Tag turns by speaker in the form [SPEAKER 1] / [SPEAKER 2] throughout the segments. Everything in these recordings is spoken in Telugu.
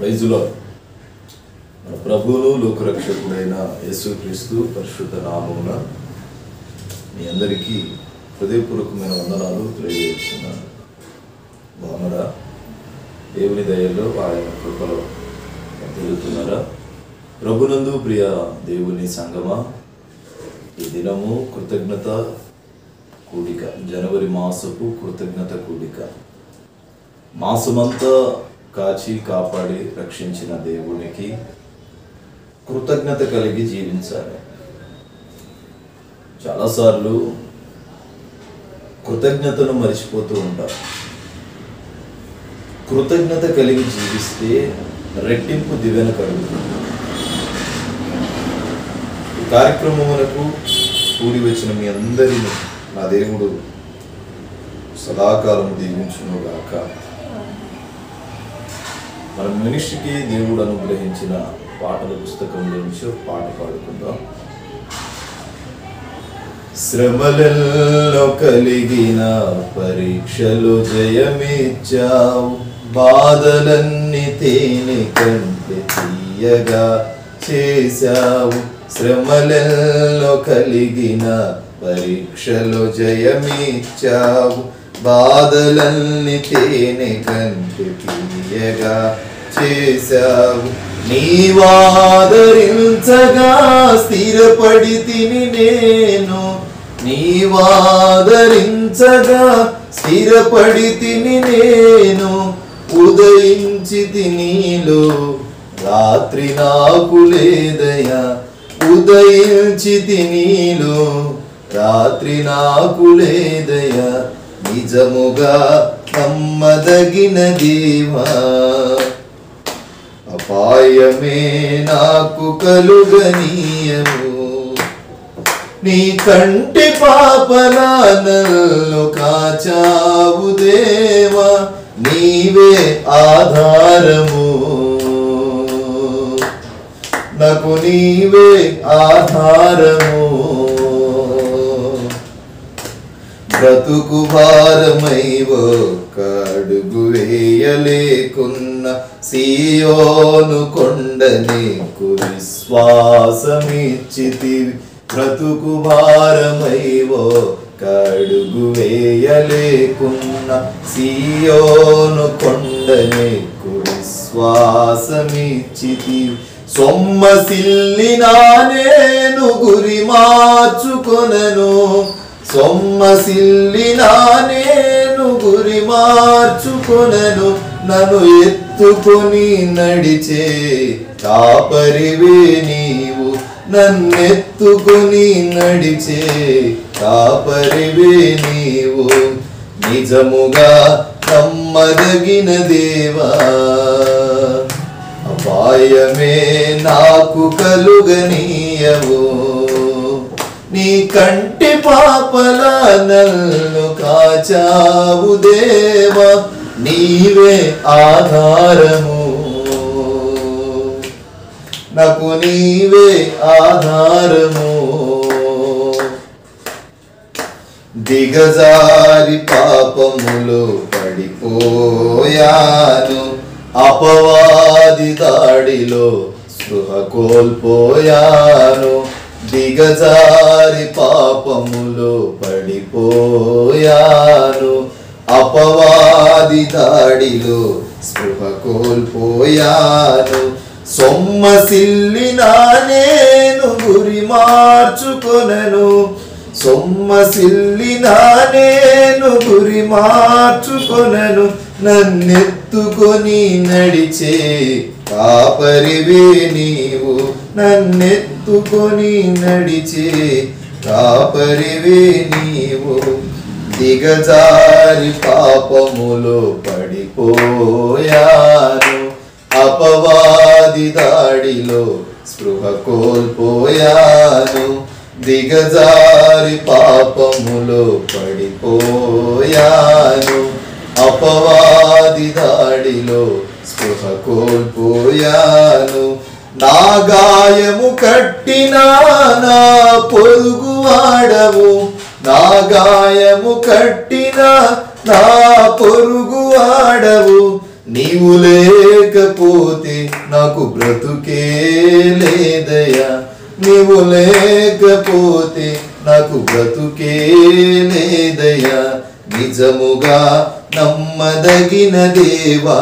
[SPEAKER 1] Praise the lord. మన ప్రభువును లోకరక్షకుడైన యేసుక్రీస్తు పరిశుద్ధ నామమున మీ అందరికీ హృదయపూర్వకమైన వందనాలు తెలియజేస్తున్నాను. బాగున్నారా? దేవుని దయలో ఆయన కృపలో తిరుగుతున్నారా? ప్రభునందు ప్రియ దేవుని సంగమా, ఈ దినము కృతజ్ఞత కూడిక, జనవరి మాసపు కృతజ్ఞత కూడిక. మాసమంతా కాచి కాపాడి రక్షించిన దేవునికి కృతజ్ఞత కలిగి జీవించాలి. చాలాసార్లు కృతజ్ఞతను మరిచిపోతూ ఉంటారు. కృతజ్ఞత కలిగి జీవిస్తే రెట్టింపు దివెన కలుగుతుంది. ఈ కార్యక్రమమునకు కూడి వచ్చిన మీ అందరినీ నా దేవుడు సదాకాలం దీవించునుగాక. మన మనిషికి దేవుడు అనుగ్రహించిన పాటల పుస్తకం నుంచి పాట పాడుకుందాం. శ్రమలలో కలిగిన పరీక్షలు జయమిచ్చావు, బాధలన్నీ తేనె కంటే తీయగా చేశావు. శ్రమలలో కలిగిన పరీక్షలు జయమిచ్చావు, బాధలన్నీ తేనె కంటే తీయగా చేశావు. నీవాదరించగా స్థిరపడి తిని నేను, నీవాదరించగా స్థిరపడి తిని నేను. ఉదయించి తినిలో రాత్రి నాకు లేదయా, ఉదయించి తినిలో రాత్రి నాకు లేదయా. నిజముగా నమ్మదగిన దేవా, అపాయమే నాకు కలుగనీయము. నీ కంటి పాపలా నన్ను కాచావు దేవా, నీవే ఆధారము, నాకు నీవే ఆధారము. బ్రతుకు భారమై ఒక్క అడుగు వేయలేకున్న సీయోను కొండ నీకు విశ్వాసమిచ్చితివి. బ్రతుకు భారమై ఒక్క అడుగు వేయలేకున్న సీయోను కొండ నీకు విశ్వాసమిచ్చితివి. సొమ్మసిల్లినా నేను గురి మార్చుకొనను, సొమ్మసిల్లినా నేను గురి మార్చుకొనను. నన్ను ఎత్తుకొని నడిచే కాపరివే నీవు, నన్నెత్తుకొని నడిచే కాపరివే నీవు. నిజముగా నమ్మదగిన దేవా, అపాయమే నాకు కలుగనీయవు. నీ కంటి పాపలా నన్ను కాచావు దేవా, నీవే ఆధారము, నాకు నీవే ఆధారము. దిగజారి పాపములో పడిపోయాను, అపవాది దాడిలో స్పృహ కోల్పోయాను. దిగజారి పాపములో పడిపోయాను, అపవాది దాడిలో స్పృహ కోల్పోయాను. సొమ్మసిల్లినా నేను గురి మార్చుకొనను, సొమ్మసిల్లినా నేను గురి మార్చుకొనను. నన్నెత్తుకొని నడిచే కాపరివే నీవు, నన్నెత్తుకొని నడిచే కాపరివే నీవు. దిగజారి పాపములో పడిపోయాను, అపవాది దాడిలో స్పృహ కోల్పోయాను. దిగజారి పాపములో పడిపోయాను, అపవాది దాడిలో స్పృహ కోల్పోయాను. నా గాయము కట్టినా నా పొరుగువాడవు, నా గాయము కట్టినా నా పొరుగువాడవు. నీవు లేక లేకపోతే నాకు బ్రతుకే లేదయ్యా, నీవు లేకపోతే నాకు బ్రతుకే లేదయ్యా, నిజముగా నమ్మదగిన దేవా,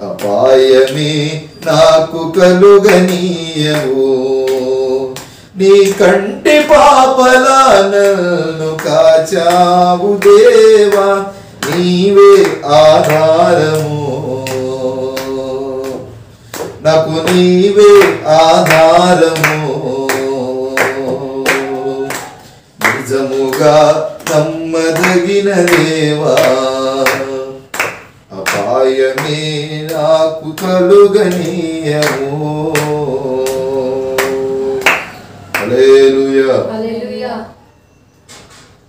[SPEAKER 1] అపాయమే నాకు కలుగనీయవు, నీ కంటి పాపలా నన్ను కాచావు దేవా, నీవే ఆధారము, నాకు నీవే ఆధారము, నిజముగా నమ్మదగిన దేవా, అపాయమే నాకు కలుగనీయము. హల్లెలూయా.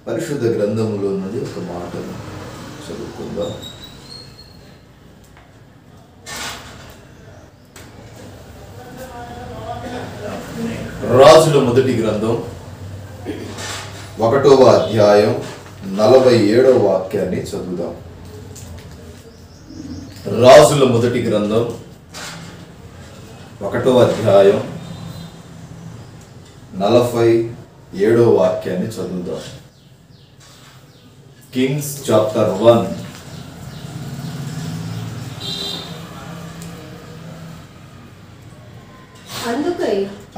[SPEAKER 1] పరిశుద్ధ గ్రంథములో ఉన్నది ఒక మాటను చదువుకుందాం. రాజుల మొదటి గ్రంథం 1వ అధ్యాయం 47వ వాక్యాన్ని చదువుదాం. రాజుల మొదటి గ్రంథం 1వ అధ్యాయం 47వ వాక్యాన్ని చదువుదాం. Kings chapter 1.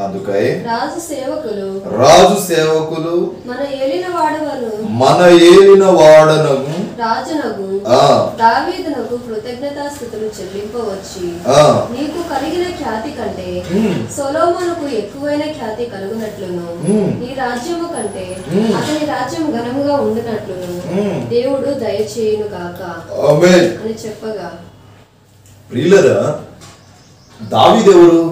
[SPEAKER 1] అందుకై రాజు సేవకులు మన ఏలిన వాడనగు రాజునగు దావీదునకు కృతజ్ఞతాస్తుతులు చెల్లింపవచ్చి నీకు కలిగిన ఖ్యాతి కంటే సొలొమోనుకు ఎక్కువైన ఖ్యాతి కలుగునట్లును, నీ రాజ్యము కంటే అతని రాజ్యం ఘనముగా ఉండునట్లును దేవుడు దయచేయును గాక అని చెప్పగా. ప్రియులరా, దావీదెవరు?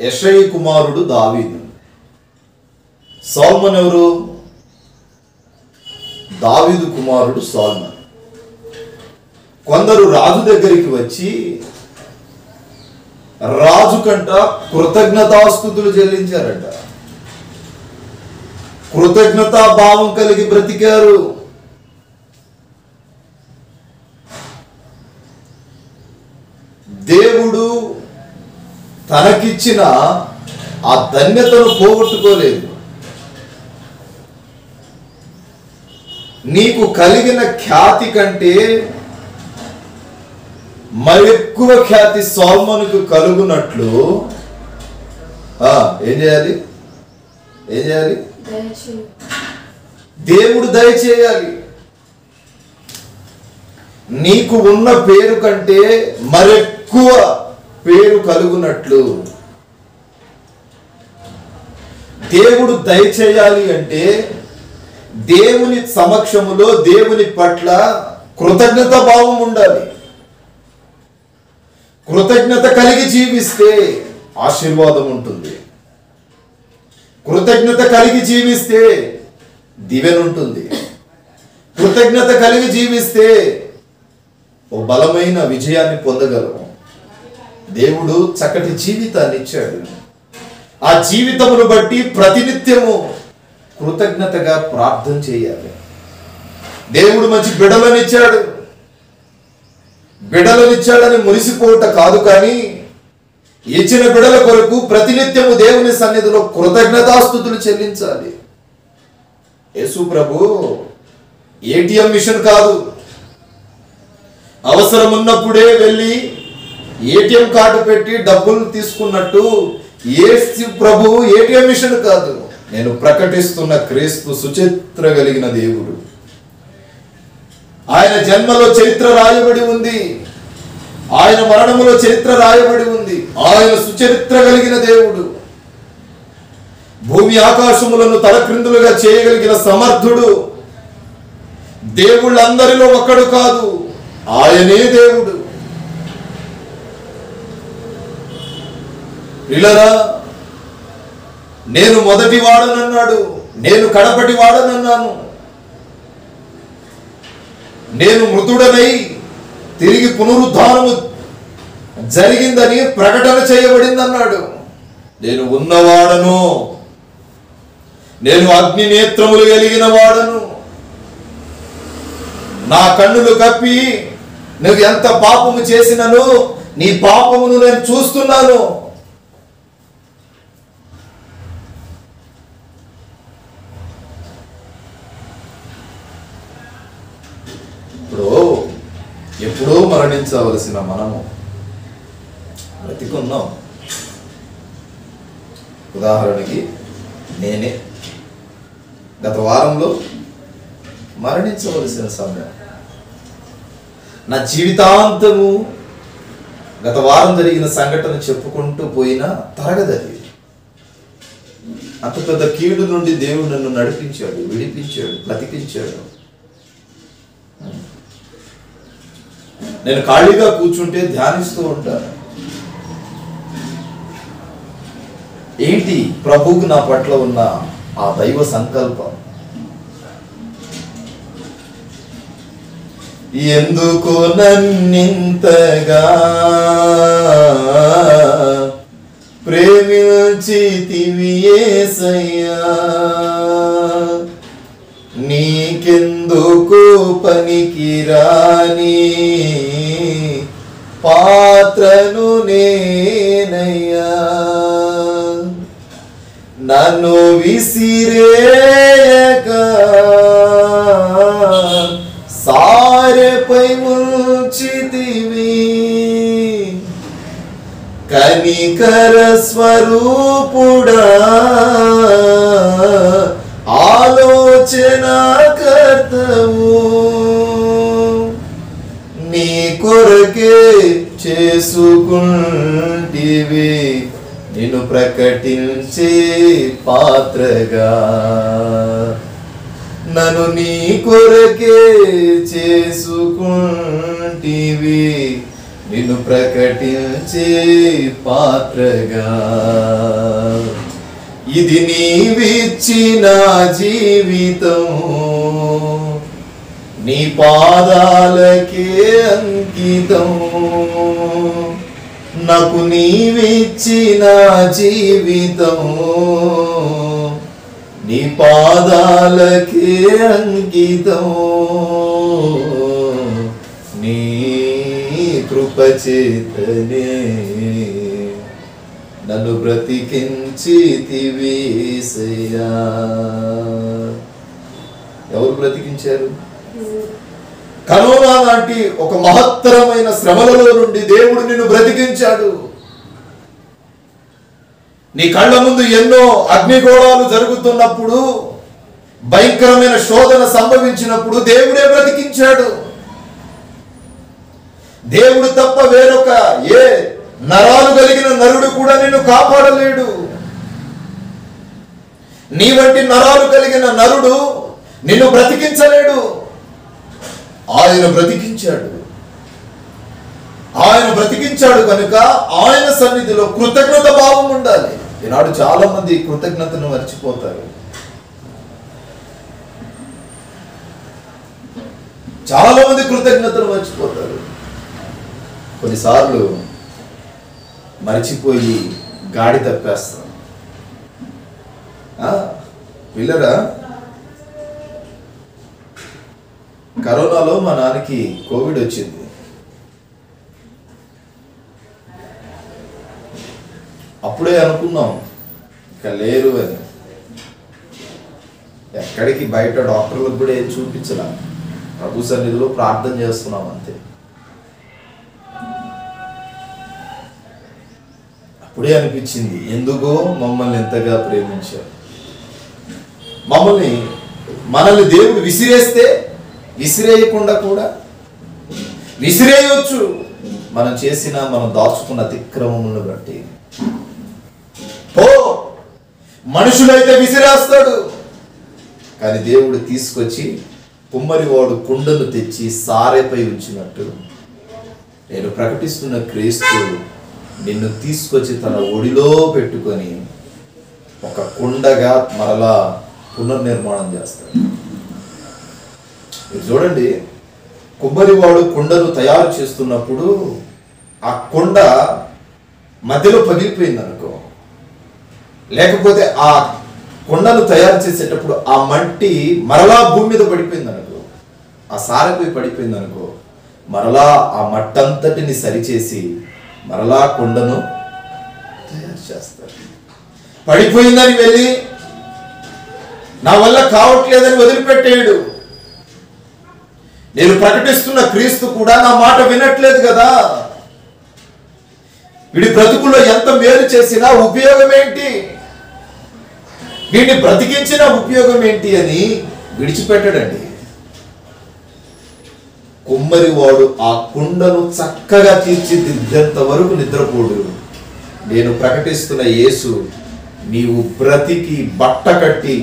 [SPEAKER 1] యెషయి కుమారుడు దావీదు. సొలొమోను ఎవరు? దావీదు కుమారుడు సొలొమోను. కొందరు రాజు దగ్గరికి వచ్చి రాజు కంట కృతజ్ఞతాస్తుతులు చెల్లించారట, కృతజ్ఞతా భావం కలిగి బ్రతికారు. దేవుడు తనకిచ్చిన ఆ ధన్యతను పోగొట్టుకోలేదు. నీకు కలిగిన ఖ్యాతి కంటే మరెక్కువ ఖ్యాతి సొలొమోనుకు కలుగునట్లు ఏం చేయాలి? దేవుడు దయచేయాలి. నీకు ఉన్న పేరు కంటే మరెక్కువ పేరు కలుగునట్లు దేవుడు దయచేయాలి అంటే దేవుని సమక్షములో దేవుని పట్ల కృతజ్ఞత భావం ఉండాలి. కృతజ్ఞత కలిగి జీవిస్తే ఆశీర్వాదం ఉంటుంది. కృతజ్ఞత కలిగి జీవిస్తే దీవెన ఉంటుంది. కృతజ్ఞత కలిగి జీవిస్తే ఓ బలమైన విజయాన్ని పొందగలము. దేవుడు చక్కటి జీవితాన్ని ఇచ్చాడు. ఆ జీవితమును బట్టి ప్రతినిత్యము కృతజ్ఞతగా ప్రార్థన చేయాలి. దేవుడు మంచి బిడలనిచ్చాడని మురిసిపోవట కాదు, కానీ ఇచ్చిన బిడల కొరకు ప్రతినిత్యము దేవుని సన్నిధిలో కృతజ్ఞతాస్తుతులు చెల్లించాలి. యేసు ప్రభు ఏటీఎం మిషన్ కాదు. అవసరం ఉన్నప్పుడే వెళ్ళి ఏటీఎం కార్డు పెట్టి డబ్బులు తీసుకున్నట్టు యేసు ప్రభు ఏటీఎం మిషన్ కాదు. నేను ప్రకటిస్తున్న క్రీస్తు సుచరిత్ర కలిగిన దేవుడు. ఆయన జన్మలో చరిత్ర రాయబడి ఉంది, ఆయన మరణములో చరిత్ర రాయబడి ఉంది. ఆయన సుచరిత్ర కలిగిన దేవుడు. భూమి ఆకాశములను తలక్రిందులుగా చేయగలిగిన సమర్థుడు. దేవుళ్ళందరిలో ఒక్కడు కాదు, ఆయనే దేవుడు. ప్రియులారా, నేను మొదటి వాడనన్నాడు, నేను కడపటి వాడనన్నాను, నేను మృతుడనై తిరిగి పునరుద్ధానము జరిగిందని ప్రకటన చేయబడిందన్నాడు. నేను ఉన్నవాడను, నేను అగ్ని నేత్రములు కలిగిన వాడను. నా కన్నులు కప్పి నువ్వు ఎంత పాపము చేసినను నీ పాపమును నేను చూస్తున్నాను. ఇప్పుడు ఎప్పుడో మరణించవలసిన మనము బ్రతికున్నాం. ఉదాహరణకి నేనే గత వారంలో మరణించవలసిన సమయం. నా జీవితాంతము గత వారం జరిగిన సంఘటన చెప్పుకుంటూ పోయినా తరగదది. అంత పెద్ద కీడు నుండి దేవుడు నన్ను నడిపించాడు, విడిపించాడు, బ్రతికించాడు. నేను ఖాళీగా కూర్చుంటే ధ్యానిస్తూ ఉంటాను. ఏంటి ప్రభువుకు నా పట్ల ఉన్న ఆ దైవ సంకల్పం? ఎందుకు నన్నింతగా ప్రేమించితివి యేసయ్యా, నీకెందుకు పనికిరాని పాత్రను నేనయ్యా, నన్ను విసిరేయక సారెపై ముంచితివి, కనికర స్వరూపుడా ఆలోచన కర్తవు, నీ కొరకే చేసుకుంటివి నిన్ను ప్రకటించే పాత్రగా, నన్ను నీ కొరకే చేసుకుంటివి నిన్ను ప్రకటించే పాత్రగా, ఇది నీవిచ్చిన జీవితం నీ పాదాలకే అంకితం, నాకు నీవిచ్చిన జీవితం నీ పాదాలకే అంకితం, నీ కృపచేతనే నన్ను బ్రతికించితివి యేసయ్యా. ఎవరు బ్రతికించారు? కరోనా లాంటి ఒక మహత్తరమైన శ్రమలలో నుండి దేవుడు నిన్ను బ్రతికించాడు. నీ కళ్ళ ముందు ఎన్నో అగ్నిగోళాలు జరుగుతున్నప్పుడు, భయంకరమైన శోధన సంభవించినప్పుడు దేవుడే బ్రతికించాడు. దేవుడు తప్ప వేరొక ఏ నరాలు కలిగిన నరుడు కూడా నిన్ను కాపాడలేడు. నీ వంటి నరాలు కలిగిన నరుడు నిన్ను బ్రతికించలేడు. ఆయన బ్రతికించాడు. ఆయన బ్రతికించాడు కనుక ఆయన సన్నిధిలో కృతజ్ఞత భావం ఉండాలి. ఈనాడు చాలా మంది కృతజ్ఞతను మర్చిపోతారు. చాలా మంది కృతజ్ఞతను మర్చిపోతారు. కొన్నిసార్లు మర్చిపోయి గాడి తప్పేస్తాం. పిల్లరా, కరోనాలో మా నాన్నకి కోవిడ్ వచ్చింది. అప్పుడే అనుకున్నాం ఇక లేరు అని. ఎక్కడికి బయట డాక్టర్లకు కూడా ఏం చూపించలా, ప్రభు సన్నిధిలో ప్రార్థన చేస్తున్నాం అంతే. అప్పుడే అనిపించింది ఎందుకో మమ్మల్ని ఎంతగా ప్రేమించారు. మనల్ని దేవుడు విసిరేస్తే విసిరేయకుండా కూడా విసిరేయవచ్చు. మనం చేసిన మనం దాచుకున్న అతిక్రమములను బట్టి. మనుషులైతే విసిరేస్తాడు, కానీ దేవుడు తీసుకొచ్చి కుమ్మరివాడు కుండను తెచ్చి సారెపై ఉంచినట్టు నేను ప్రకటిస్తున్న క్రీస్తు నిన్ను తీసుకొచ్చి తన ఒడిలో పెట్టుకొని ఒక కుండగా మరలా పునర్నిర్మాణం చేస్తాడు. మీరు చూడండి, కుమ్మరివాడు కుండను తయారు చేస్తున్నప్పుడు ఆ కుండ మధ్యలో పగిలిపోయింది అనుకో, లేకపోతే ఆ కొండను తయారు చేసేటప్పుడు ఆ మట్టి మరలా భూమి మీద పడిపోయింది అనుకో, ఆ సారపై పడిపోయింది అనుకో, మరలా ఆ మట్టంతటిని సరిచేసి మరలా కొండను తయారు చేస్తారు. పడిపోయిందని వెళ్ళి నా వల్ల కావట్లేదని వదిలిపెట్టేయడు. నేను ప్రకటిస్తున్న క్రీస్తు కూడా నా మాట వినట్లేదు కదా, వీడి బ్రతుకుల్లో ఎంత మేలు చేసినా ఉపయోగం ఏంటి, వీడిని బ్రతికించిన ఉపయోగం ఏంటి అని విడిచిపెట్టడండి. కుమ్మరివాడు ఆ కుండను చక్కగా తీర్చిదిద్దేంత వరకు నిద్రపోడు. నేను ప్రకటిస్తున్న యేసు నీవు బ్రతికి బట్ట కట్టి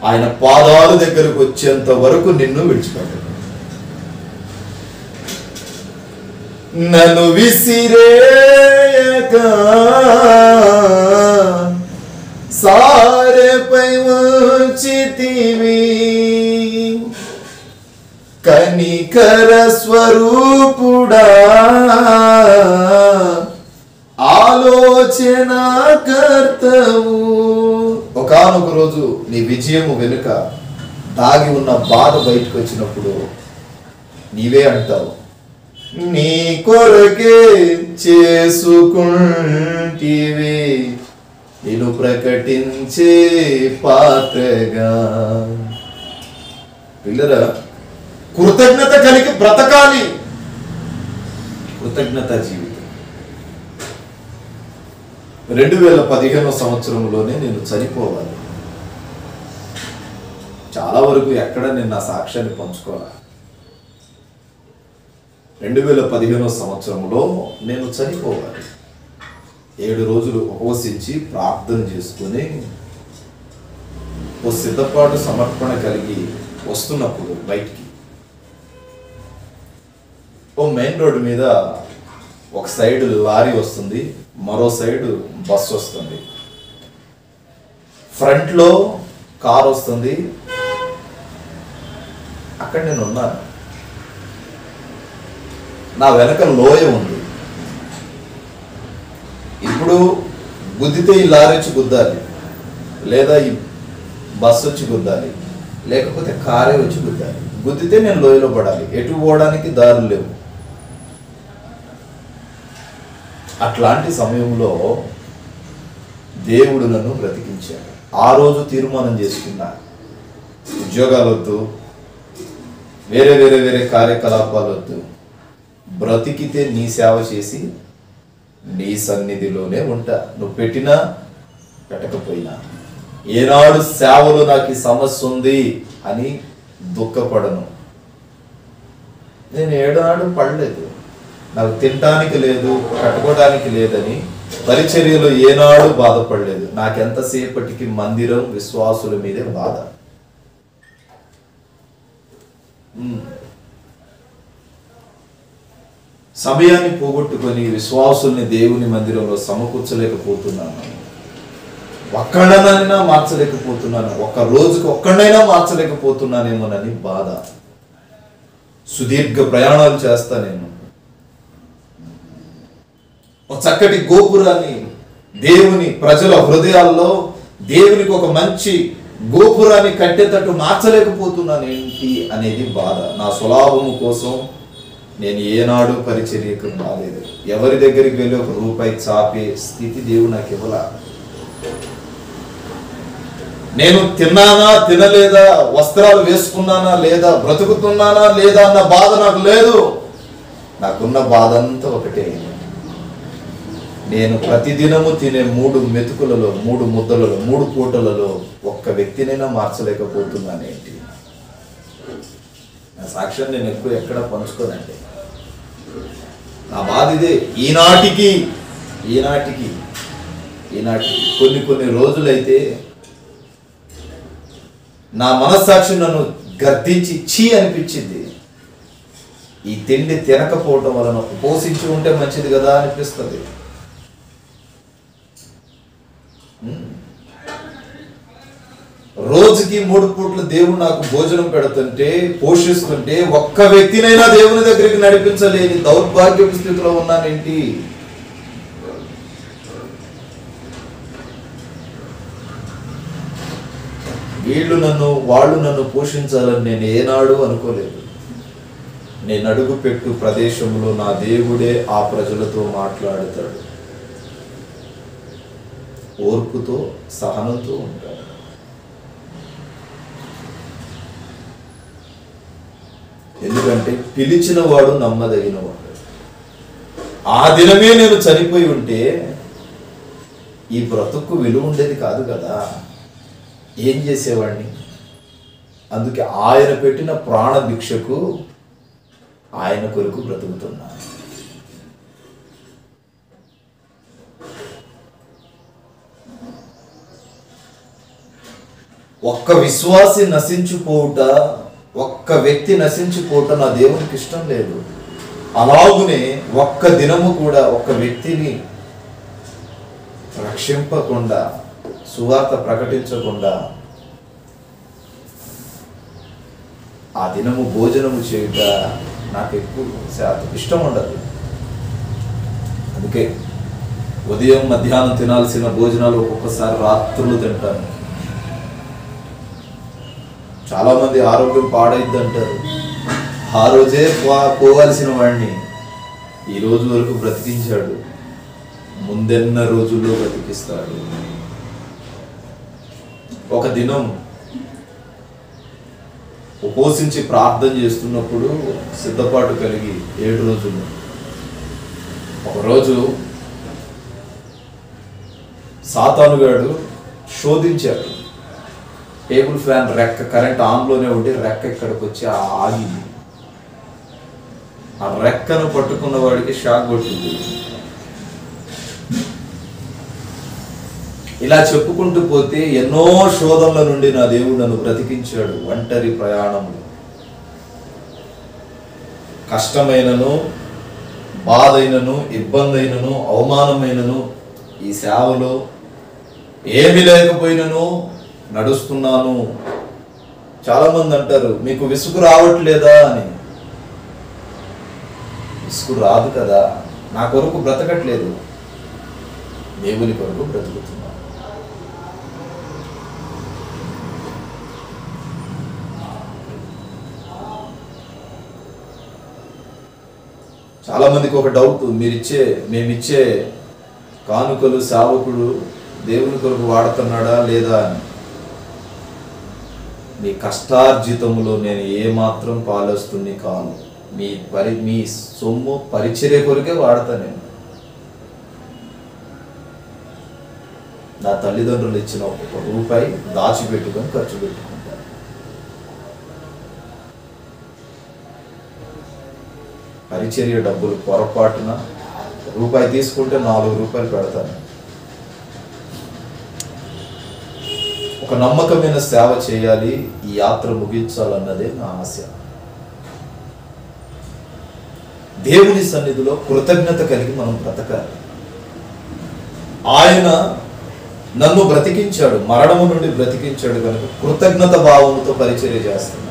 [SPEAKER 1] ఆయన పాదాల దగ్గరకు వచ్చేంత వరకు నిన్ను విడిచిపెట్టడు. నన్ను విసిరేయక సారెపై ఉంచితివి, కనికర స్వరూపుడా ఆలోచన కర్తవు. ఒకానొక రోజు నీ విజయము వెనుక దాగి ఉన్న బాధ బయటకు వచ్చినప్పుడు నీవే అంటావు, నీ కొరకే చేసుకుంటివి నేను ప్రకటించే పాత్రగా. పిల్లరా, కృతజ్ఞత కలిగి బ్రతకాలి. కృతజ్ఞత జీవితం. 2015 సంవత్సరంలోనే నేను చనిపోవాలి. చాలా వరకు ఎక్కడ నేను నా సాక్ష్యాన్ని పంచుకోవాలి. 2015 సంవత్సరంలో నేను చనిపోవాలి. 7 రోజులు ఉపవసించి ప్రార్థన చేసుకుని ఓ సిద్ధపాటు సమర్పణ కలిగి వస్తున్నప్పుడు బయటికి ఓ మెయిన్ రోడ్డు మీద ఒక సైడ్ లారీ వస్తుంది, మరో సైడ్ బస్సు వస్తుంది, ఫ్రంట్లో కార్ వస్తుంది. అక్కడ నేను ఉన్నాను. నా వెనక లోయ ఉంది. ఇప్పుడు గుద్దితే ఈ లారీ వచ్చి గుద్దాలి, లేదా ఈ బస్సు వచ్చి గుద్దాలి, లేకపోతే కారే వచ్చి గుద్దాలి. గుద్దితే నేను లోయలో పడాలి. ఎటు పోవడానికి దారులు లేవు. అట్లాంటి సమయంలో దేవుడు నన్ను బ్రతికించాడు. ఆ రోజు తీర్మానం చేసుకున్నా, ఉద్యోగాలు వద్దు, వేరే వేరే వేరే కార్యకలాపాలు వద్దు, బ్రతికితే నీ సేవ చేసి నీ సన్నిధిలోనే ఉంటా. నువ్వు పెట్టినా పెట్టకపోయినా. ఏనాడు సేవలో నాకు ఈ సమస్య ఉంది అని దుఃఖపడను. నేను ఏనాడు పడలేదు. నాకు తినడానికి లేదు, కట్టుకోవడానికి లేదని పరిచర్యలో ఏనాడు బాధపడలేదు. నాకెంతసేపటికి మందిరం విశ్వాసుల మీదే బాధ. సమయాన్ని పోగొట్టుకొని విశ్వాసుల్ని దేవుని మందిరంలో సమకూర్చలేకపోతున్నాను. ఒక్కడనైనా మార్చలేకపోతున్నాను. ఒక్క రోజుకి ఒక్కడైనా మార్చలేకపోతున్నానేమోనని బాధ. సుదీర్ఘ ప్రయాణాలు చేస్తా నేను. ఒక చక్కటి గోపురాన్ని దేవుని ప్రజల హృదయాల్లో దేవునికి ఒక మంచి గోపురాన్ని కట్టేటట్టు మార్చలేకపోతున్నాను ఏంటి అనేది బాధ. నా స్వలాభము కోసం నేను ఏనాడు పరిచర్యకు రాలేదు. ఎవరి దగ్గరికి వెళ్ళి ఒక రూపాయి చాపే స్థితి దేవుడు నాకు ఇవ్వలా. నేను తిన్నానా తినలేదా, వస్త్రాలు వేసుకున్నానా లేదా, బ్రతుకుతున్నానా లేదా అన్న బాధ నాకు లేదు. నాకున్న బాధ అంతా ఒకటే. నేను ప్రతిదినము తినే 3 మెతుకులలో, 3 ముద్దలలో, 3 పూటలలో ఒక్క వ్యక్తినైనా మార్చలేకపోతున్నానేంటి. నా సాక్ష్యం నేను ఎక్కువ ఎక్కడ పంచుకోనండి. నా బాధ ఇదే. ఈనాటికి కొన్ని రోజులైతే నా మనస్సాక్షి నన్ను గర్దించి చీ అనిపించింది. ఈ తిండి తినకపోవటం వలన ఉపవసించి ఉంటే మంచిది కదా అనిపిస్తుంది. రోజుకి 3 పూట్లు దేవుడు నాకు భోజనం పెడుతుంటే, పోషిస్తుంటే, ఒక్క వ్యక్తినైనా దేవుని దగ్గరికి నడిపించలేని దౌర్భాగ్యపు స్థితిలో ఉన్నానేంటి. వాళ్ళు నన్ను పోషించాలని నేను ఏనాడు అనుకోలేదు. నేను అడుగు పెట్టు ప్రదేశంలో నా దేవుడే ఆ ప్రజలతో మాట్లాడతాడు, ఓర్పుతో సహనంతో ఉంటాడు. ఎందుకంటే పిలిచిన వాడు నమ్మదగిన వాడు. ఆ దినమే నేను చనిపోయి ఉంటే ఈ బ్రతుకు విలువ ఉండేది కాదు కదా. ఏం చేసేవాడిని? అందుకే ఆయన పెట్టిన ప్రాణ భిక్షకు ఆయన కొరకు బ్రతుకుతున్నా. ఒక్క విశ్వాసి నశించిపోవుట, ఒక్క వ్యక్తి నశించిపోవుట నా దేవునికి ఇష్టం లేదు. అలాగునే ఒక్క దినము కూడా ఒక్క వ్యక్తిని రక్షింపకుండా, సువార్త ప్రకటించకుండా ఆ దినము భోజనము చేయుట నాకు ఎక్కువ శాతం ఇష్టం ఉండదు. అందుకే ఉదయం మధ్యాహ్నం తినాల్సిన భోజనాలు ఒక్కొక్కసారి రాత్రులు తింటాను. చాలా మంది ఆరోగ్యం పాడైద్ది అంటారు. ఆ రోజే పోవాల్సిన వాడిని ఈ రోజు వరకు బ్రతికించాడు, ముందెన్న రోజుల్లో బ్రతికిస్తాడు. ఒక దినం ఉపవసించి ప్రార్థన చేస్తున్నప్పుడు సిద్ధపాటు కలిగి 7 రోజులు ఒకరోజు సాతానుగాడు శోధించాడు. టేబుల్ ఫ్యాన్ రెక్క కరెంట్ ఆన్లోనే ఉండి రెక్క ఇక్కడికి వచ్చి ఆగింది. ఆ రెక్కను పట్టుకున్న వాడికి షాక్ కొట్టింది. ఇలా చెప్పుకుంటూ పోతే ఎన్నో శోధనల నుండి నా దేవుడు నన్ను బ్రతికించాడు. ఒంటరి ప్రయాణంలో కష్టమైనను, బాధైనను, ఇబ్బంది అయినను, అవమానమైనను, ఈ సేవలో ఏమి లేకపోయినను నడుస్తున్నాను. చాలా మంది అంటారు, మీకు విసుగు రావట్లేదా అని. విసుగు రాదు కదా, నా కొరకు బ్రతకట్లేదు, దేవుని కొరకు బ్రతుకుతున్నా. చాలా మందికి ఒక డౌట్, మేమిచ్చే కానుకలు సేవకుడు దేవుని కొరకు వాడుతున్నాడా లేదా అని. మీ కష్టార్జితములో నేను ఏమాత్రం పాలొస్తుంది కాను. మీ సొమ్ము పరిచర్య కొరకే వాడతా. నేను నా తల్లిదండ్రులు ఇచ్చిన ఒక రూపాయి దాచిపెట్టుకొని ఖర్చు పెట్టుకుంటాను. పరిచర్య డబ్బులు పొరపాటున రూపాయి తీసుకుంటే 4 రూపాయలు పెడతాను. ఒక నమ్మకమైన సేవ చేయాలి, ఈ యాత్ర ముగించాలన్నదే నా ఆశ. దేవుని సన్నిధిలో కృతజ్ఞత కలిగి మనం బ్రతకాలి. ఆయన నన్ను బ్రతికించాడు, మరణము నుండి బ్రతికించాడు కనుక కృతజ్ఞత భావంతో పరిచర్య చేస్తున్నాను.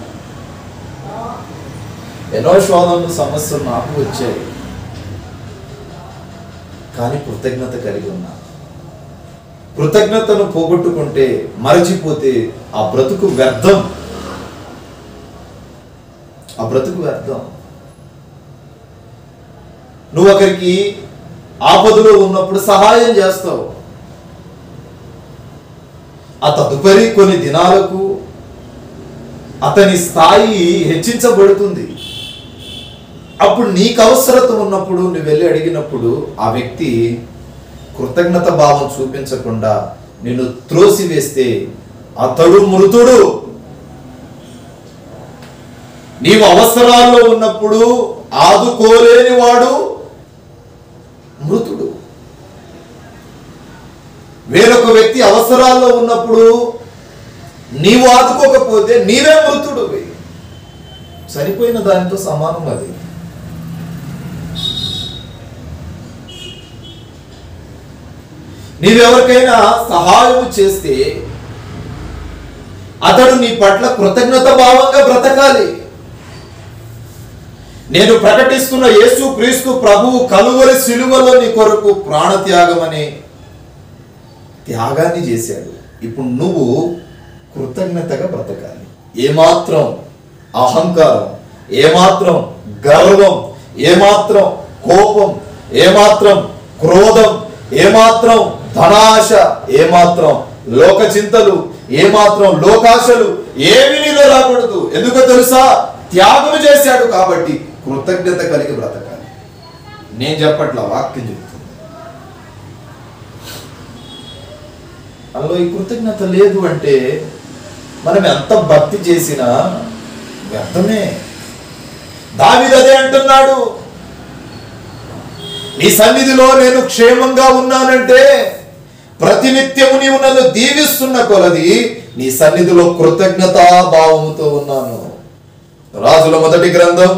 [SPEAKER 1] ఎన్నో శోధనలు, సమస్యలు నాకు వచ్చాయి, కానీ కృతజ్ఞత కలిగి ఉన్నా. కృతజ్ఞతను పోగొట్టుకుంటే, మరచిపోతే ఆ బ్రతుకు వ్యర్థం. ఆ బ్రతుకు వ్యర్థం. నువ్వు ఒకరికి ఆపదలో ఉన్నప్పుడు సహాయం చేస్తావు. ఆ తదుపరి కొన్ని దినాలకు అతని స్థాయి హెచ్చించబడుతుంది. అప్పుడు నీకు అవసరత ఉన్నప్పుడు నువ్వు వెళ్ళి అడిగినప్పుడు ఆ వ్యక్తి కృతజ్ఞత భావం చూపించకుండా నిన్ను త్రోసివేస్తే అతడు మృతుడు. నీవు అవసరాల్లో ఉన్నప్పుడు ఆదుకోలేని వాడు మృతుడు. వేరొక వ్యక్తి అవసరాల్లో ఉన్నప్పుడు నీవు ఆదుకోకపోతే నీవే మృతుడు. చనిపోయిన దానితో సమానం అది. నీవెవరికైనా సహాయం చేస్తే అతడు నీ పట్ల కృతజ్ఞత భావంగా బ్రతకాలి. నేను ప్రకటిస్తున్న యేసు క్రీస్తు ప్రభువు కలువరి సిలువలో నీ కొరకు ప్రాణత్యాగం అనే త్యాగాన్ని చేశాడు. ఇప్పుడు నువ్వు కృతజ్ఞతగా బ్రతకాలి. ఏమాత్రం అహంకారం, ఏమాత్రం గర్వం, ఏమాత్రం కోపం, ఏమాత్రం క్రోధం, ఏమాత్రం ధనాశ, ఏమాత్రం లోక చింతలు, ఏమాత్రం లోకాశలు ఏమి నీలో రాకూడదు. ఎందుకో తెలుసా? త్యాగం చేశాడు కాబట్టి కృతజ్ఞత కలిగి బ్రతకాలి. నేను చెప్పట్ల, వాక్యం చెప్తుంది. అందులో ఈ కృతజ్ఞత లేదు అంటే మనం ఎంత భక్తి చేసినా వ్యర్థమే. దావీదు అదే అంటున్నాడు, నీ సన్నిధిలో నేను క్షేమంగా ఉన్నానంటే ప్రతినిత్యము నీవు నన్ను దీవిస్తున్న కొలది నీ సన్నిధిలో కృతజ్ఞతా భావముతో ఉన్నాను. రాజుల మొదటి గ్రంథం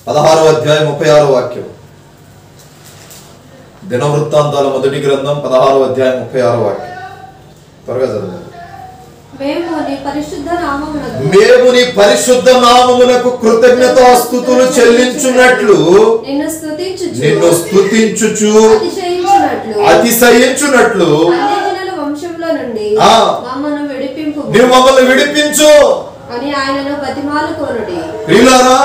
[SPEAKER 1] 16వ అధ్యాయం 36వ వాక్యం. దినవృత్తాంతాల మొదటి గ్రంథం 16వ అధ్యాయం 36వ వాక్యం. త్వరగా చదవండి. మేము నీ పరిశుద్ధ నామమునకు కృతజ్ఞతాస్తుతులు చెల్లించున్నట్లు నిన్ను స్తుతించుచు అతిశయించున్నట్లు నీవు మమ్మల్ని విడిపించు అని ఆయనను బతిమాలుకొనుడి. ప్రియులారా,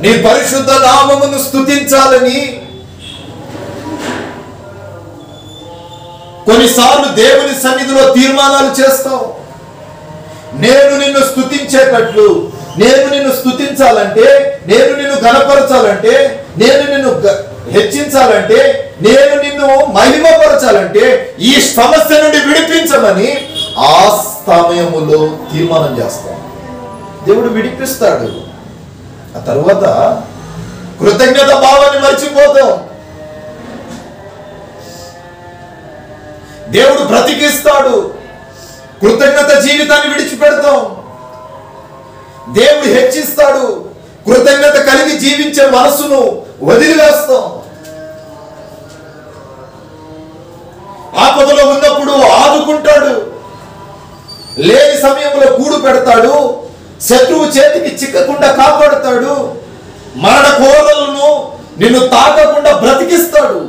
[SPEAKER 1] నీ పరిశుద్ధ నామమును స్తుతించాలని కొన్నిసార్లు దేవుని సన్నిధిలో తీర్మానాలు చేస్తావు. నేను నిన్ను స్తుతించేటట్లు, నేను నిన్ను స్తుతించాలంటే, నేను నిన్ను ఘనపరచాలంటే, నేను నిన్ను హెచ్చించాలంటే, నేను నిన్ను మహిమపరచాలంటే ఈ సమస్య నుండి విడిపించమని ఆ సమయములో తీర్మానం చేస్తాం. దేవుడు విడిపిస్తాడు. ఆ తర్వాత కృతజ్ఞత భావాన్ని మర్చిపోతాం. దేవుడు బ్రతికిస్తాడు. కృతజ్ఞత జీవితాన్ని విడిచిపెడతాం. దేవుడు హెచ్చిస్తాడు. కృతజ్ఞత కలిగి జీవించే మనసును వదిలివేస్తాం. ఆపదలో ఉన్నప్పుడు ఆదుకుంటాడు. లేని సమయంలో కూడు పెడతాడు. శత్రువు చేతికి చిక్కకుండా కాపాడుతాడు. మరణ కోరలను నిన్ను తాకకుండా బ్రతికిస్తాడు.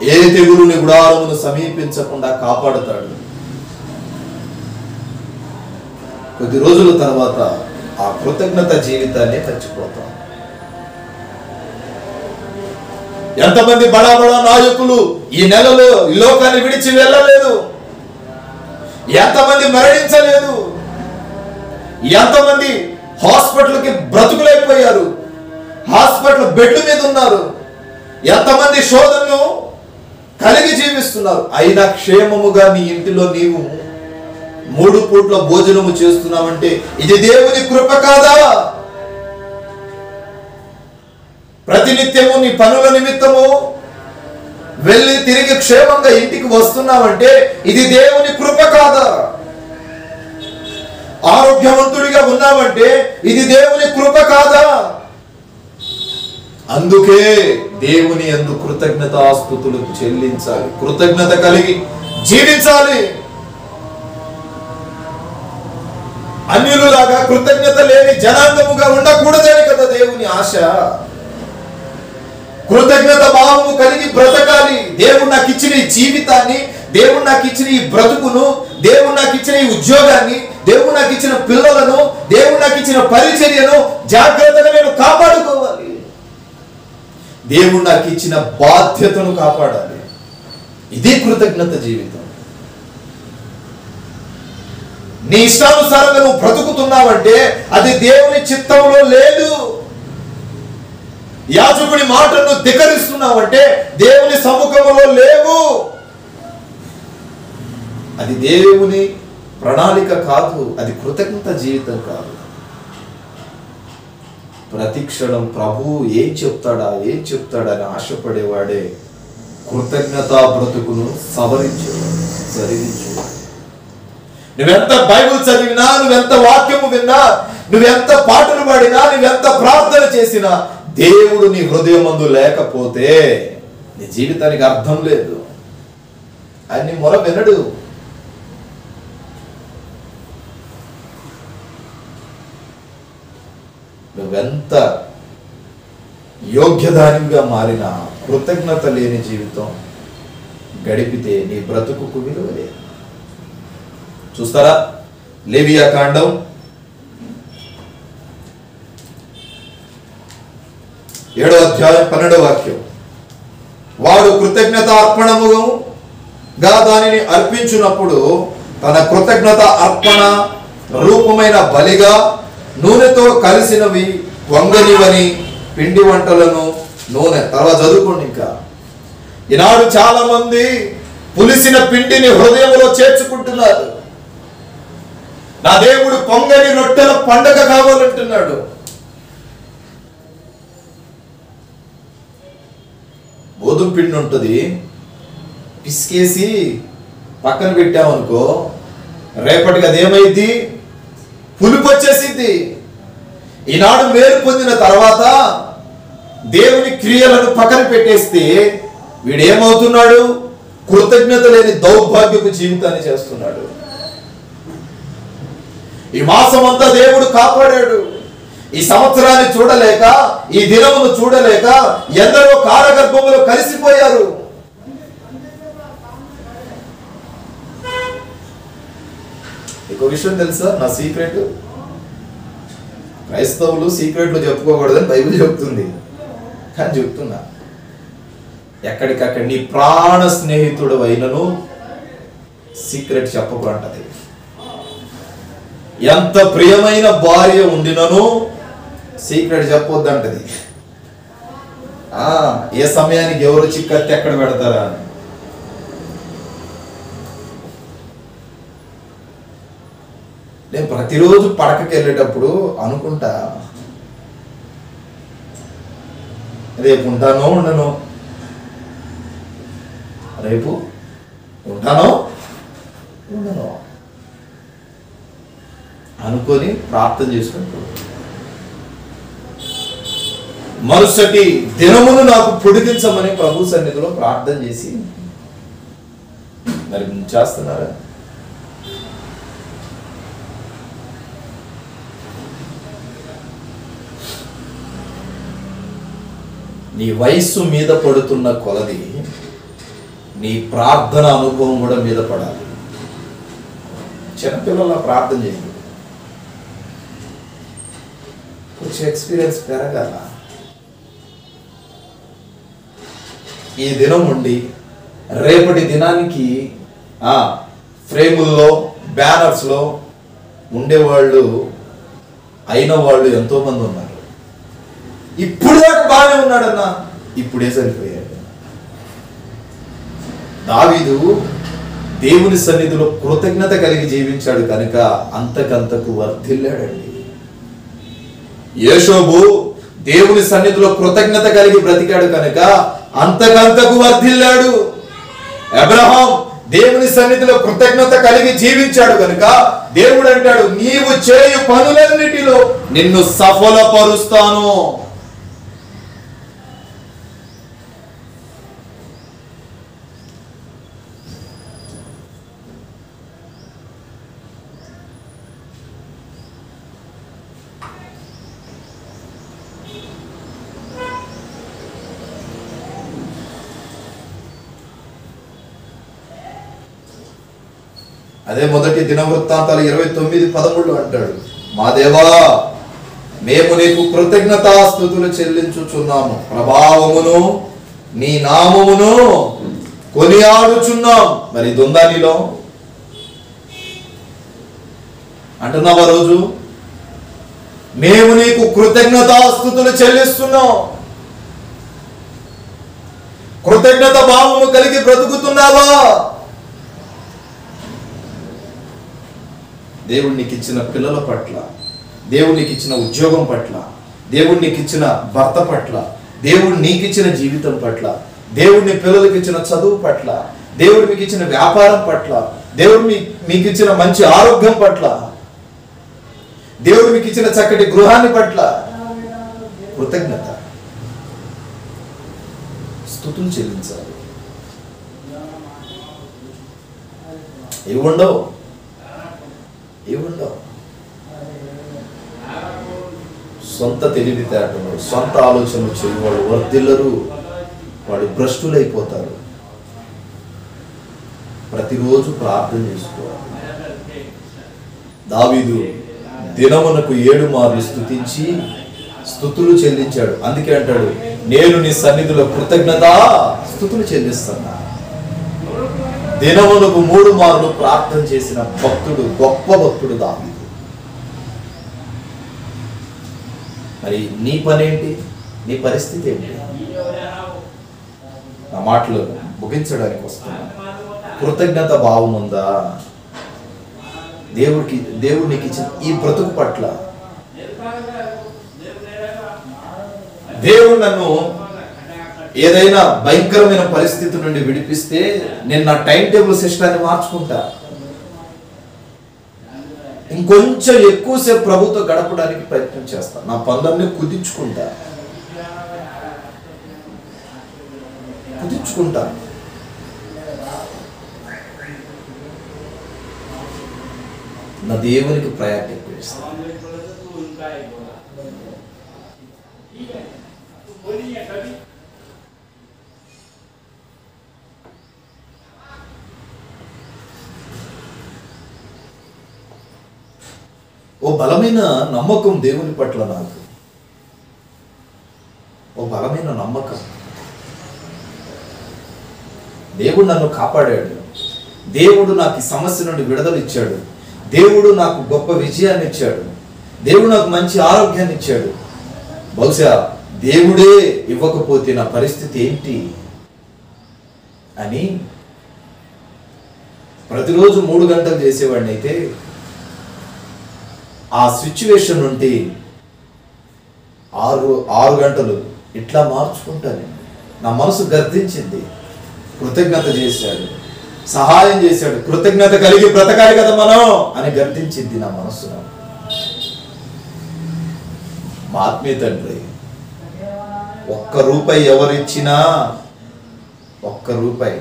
[SPEAKER 1] ఏ తెగులుని గుడారమును సమీపించకుండా కాపాడుతాడు. కొద్ది రోజుల తర్వాత ఆ కృతజ్ఞత జీవితాన్ని మర్చిపోతాం. ఎంతమంది బడా బడా నాయకులు ఈ నెలలో ఈ లోకాన్ని విడిచి వెళ్ళలేదు? ఎంతమంది మరణించలేదు? ఎంతమంది హాస్పిటల్కి బ్రతుకులైపోయారు? హాస్పిటల్ బెడ్ మీద ఉన్నారు. ఎంతమంది శోధనను కలిగి జీవిస్తున్నారు. అయినా క్షేమముగా నీ ఇంటిలో నీవు 3 పూట్ల భోజనము చేస్తున్నావంటే ఇది దేవుని కృప కాదా? ప్రతినిత్యము నీ పనుల నిమిత్తము వెళ్ళి తిరిగి క్షేమంగా ఇంటికి వస్తున్నావంటే ఇది దేవుని కృప కాదా? ఆరోగ్యవంతుడిగా ఉన్నావంటే ఇది దేవుని కృప కాదా? అందుకే దేవుని యందు కృతజ్ఞతాస్తుతులు చెల్లించాలి. కృతజ్ఞత కలిగి జీవించాలి. అన్యులులాగా కృతజ్ఞత లేని జనాంగముగా ఉండకూడదని కదా దేవుని ఆశ. కృతజ్ఞత భావము కలిగి బ్రతకాలి. దేవుడు నాకు ఇచ్చిన ఈ జీవితాన్ని, దేవుడు నాకు ఇచ్చిన ఈ బ్రతుకును, దేవుడు నాకు ఇచ్చిన ఈ ఉద్యోగాన్ని, దేవుడు నాకు ఇచ్చిన పిల్లలను, దేవుడు నాకు ఇచ్చిన పరిచర్యను జాగ్రత్తగా నేను కాపాడుకోవాలి. దేవుడు నాకు ఇచ్చిన బాధ్యతను కాపాడాలి. ఇది కృతజ్ఞత జీవితం. నీ ఇష్టానుసారంగా నువ్వు బ్రతుకుతున్నావంటే అది దేవుని చిత్తంలో లేదు. యాజకుడి మాటను ధిక్కరిస్తున్నావంటే దేవుని సముఖంలో లేవు. అది దేవుని ప్రణాళిక కాదు. అది కృతజ్ఞత జీవితం కాదు. ప్రతి క్షణం ప్రభు ఏం చెప్తాడా అని ఆశపడేవాడే కృతజ్ఞతా బ్రతుకును సవరించేవాడు. నువ్వెంత బైబిల్ చదివినా, నువ్వెంత వాక్యము విన్నా, నువ్వెంత పాటలు పాడినా, నువ్వెంత ప్రార్థన చేసినా దేవుడు నీ హృదయమందు లేకపోతే నీ జీవితానికి అర్థం లేదు. ఆయన మొర వినడు. నువ్వెంత యోగ్యదానిగా మారినా కృతజ్ఞత లేని జీవితం గడిపితే నీ బ్రతుకుకు విలువ లేదు. చూస్తారా, లేవియా కాండం 7వ అధ్యాయం 12వ వాక్యం. వాడు కృతజ్ఞత అర్పణముగా దానిని అర్పించినప్పుడు తన కృతజ్ఞత అర్పణ రూపమైన బలిగా నూనెతో కలిసినవి వంగనివని పిండి వంటలను నూనె. తర్వాత చదువుకోండి. ఇంకా ఈనాడు చాలా మంది పులిసిన పిండిని హృదయంలో చేర్చుకుంటున్నారు. నా దేవుడు పొంగని రొట్టెల పండగ కావాలంటున్నాడు. గోధుమ పిండి ఉంటుంది, పిసికేసి పక్కన పెట్టామనుకో, రేపటికి అదేమైంది? పులుపు వచ్చేసింది. ఈనాడు మేలు పొందిన తర్వాత దేవుని క్రియలను పక్కన పెట్టేస్తే వీడేమవుతున్నాడు? కృతజ్ఞత లేని దౌర్భాగ్యపు జీవితాన్ని చేస్తున్నాడు. ఈ మాసం అంతా దేవుడు కాపాడాడు. ఈ సంవత్సరాన్ని చూడలేక, ఈ దినమును చూడలేక ఎందరో కారగర్భములో కలిసిపోయారు. ఇంకో విషయం తెలుసా? నా సీక్రెట్. క్రైస్తవులు సీక్రెట్లు చెప్పుకోకూడదని బైబిల్ చెప్తుంది, కానీ చెప్తున్నా. ఎక్కడికక్కడ నీ ప్రాణ స్నేహితుడు అయినను సీక్రెట్ చెప్పకుంటది. ఎంత ప్రియమైన భార్య ఉండినను సీక్రెట్ చెప్పొద్దంటది. ఏ సమయానికి ఎవరు చిక్కత్తి ఎక్కడ పెడతారా అని. నేను ప్రతిరోజు పడకకి వెళ్ళేటప్పుడు అనుకుంటా, రేపు ఉంటానో ఉండను, రేపు ఉంటానో ఉండను అనుకొని ప్రార్థన చేసుకుంటూ మరుసటి దినమును నాకు పొడిగించమని ప్రభు సన్నిధిలో ప్రార్థన చేసి మరి చేస్తున్నారా? నీ వయస్సు మీద పడుతున్న కొలది నీ ప్రార్థన అనుభవం కూడా మీద పడాలి. చిన్నపిల్లల ప్రార్థన చేయండి, కొంచెం ఎక్స్పీరియన్స్ పెరగాల. ఈ దినం ఉండి రేపటి దినానికి ఫ్రేముల్లో, బ్యానర్స్లో ఉండేవాళ్ళు అయిన వాళ్ళు ఎంతో మంది ఉన్నారు. ఇప్పుడు దాకా బాగానే ఉన్నాడన్నా, ఇప్పుడే సరిపోయాడు. దావీదు దేవుని సన్నిధిలో కృతజ్ఞత కలిగి జీవించాడు కనుక అంతకంతకు వర్ధిల్లాడండి. యోషోబు దేవుని సన్నిధిలో కృతజ్ఞత కలిగి బ్రతికాడు కనుక అంతకంతకు వర్ధిల్లాడు. అబ్రహాం దేవుని సన్నిధిలో కృతజ్ఞత కలిగి జీవించాడు కనుక దేవుడు అంటాడు, నీవు చేయు పనులన్నిటిలో నిన్ను సఫలపరుస్తాను. అదే మొదటి దినవృత్తాంతాలు 29:13 అంటాడు, మా దేవా మేము నీకు కృతజ్ఞతాస్తుతులు చెల్లించుచున్నాము, ప్రభావమును నీ నామమును కొనియాడుచున్నాం. మరి ఇది ఉందా నీలో? అంటున్నావా రోజు? మేము నీకు కృతజ్ఞతాస్తుతులు చెల్లిస్తున్నాం. కృతజ్ఞత భావము కలిగి బ్రతుకుతున్నావా? దేవుడు నీకు ఇచ్చిన పిల్లల పట్ల, దేవుడు నీకు ఇచ్చిన ఉద్యోగం పట్ల, దేవుడు నీకు ఇచ్చిన భర్త పట్ల, దేవుడు నీకు ఇచ్చిన జీవితం పట్ల, దేవుడు నీ పిల్లలకి ఇచ్చిన చదువు పట్ల, దేవుడు మీకు ఇచ్చిన వ్యాపారం పట్ల, దేవుడు మీకు ఇచ్చిన మంచి ఆరోగ్యం పట్ల దేవుడు మీకు ఇచ్చిన చక్కటి గృహాన్ని పట్ల కృతజ్ఞత, స్తుతులు చెల్లించాలి. ఏముండవు సొంత తెలివితేటలు, సొంత ఆలోచనలు చేయవాడు వర్ధిల్లరు, వాడు భ్రష్టులైపోతారు. ప్రతిరోజు ప్రార్థన చేసుకోవాలి. దావీదు దినమునకు 7 మార్లు స్తుతించి స్తుతులు చెల్లించాడు. అందుకే అంటాడు, నేను నీ సన్నిధిలో కృతజ్ఞత స్తుతులు చెల్లిస్తున్నా. దినమునకు 3 మార్లు ప్రార్థన చేసిన భక్తుడు, గొప్ప భక్తుడు దావీదు. మరి నీ పనేంటి? నీ పరిస్థితి ఏంటి? నా మాటలు ముగించడానికి వస్తున్నా. కృతజ్ఞత భావం ఉందా? దేవుడు నీకు ఇచ్చిన ఈ బ్రతుకు పట్ల, దేవుడు నన్ను ఏదైనా భయంకరమైన పరిస్థితి నుండి విడిపిస్తే నేను నా టైం టేబుల్ సిస్టాన్ని మార్చుకుంటా. ఇంకొంచెం ఎక్కువసేపు ప్రభుతో గడపడానికి ప్రయత్నం చేస్తా. నా పనులన్నీ కుదించుకుంటా. నా దేవునికి ప్రయారిటీ ఎక్కువ ఇస్తాను. ఓ బలమైన నమ్మకం దేవుని పట్ల, నాకు ఓ బలమైన నమ్మకం. దేవుడు నన్ను కాపాడాడు, దేవుడు నాకు ఈ సమస్య నుండి విడుదల ఇచ్చాడు, దేవుడు నాకు గొప్ప విజయాన్ని ఇచ్చాడు, దేవుడు నాకు మంచి ఆరోగ్యాన్ని ఇచ్చాడు. బహుశా దేవుడే ఇవ్వకపోతే నా పరిస్థితి ఏంటి అని ప్రతిరోజు 3 గంటలు చేసేవాడిని అయితే ఆ సిచ్యువేషన్ నుండి 6 గంటలు ఇట్లా మార్చుకుంటాను. నా మనసు గర్దించింది. కృతజ్ఞత చేశాడు, సహాయం చేశాడు, కృతజ్ఞత కలిగి బ్రతకాలి కదా మనం అని గర్దించింది నా మనస్సు. మా ఆత్మీయ తండ్రి, ₹1 ఎవరిచ్చినా, ₹1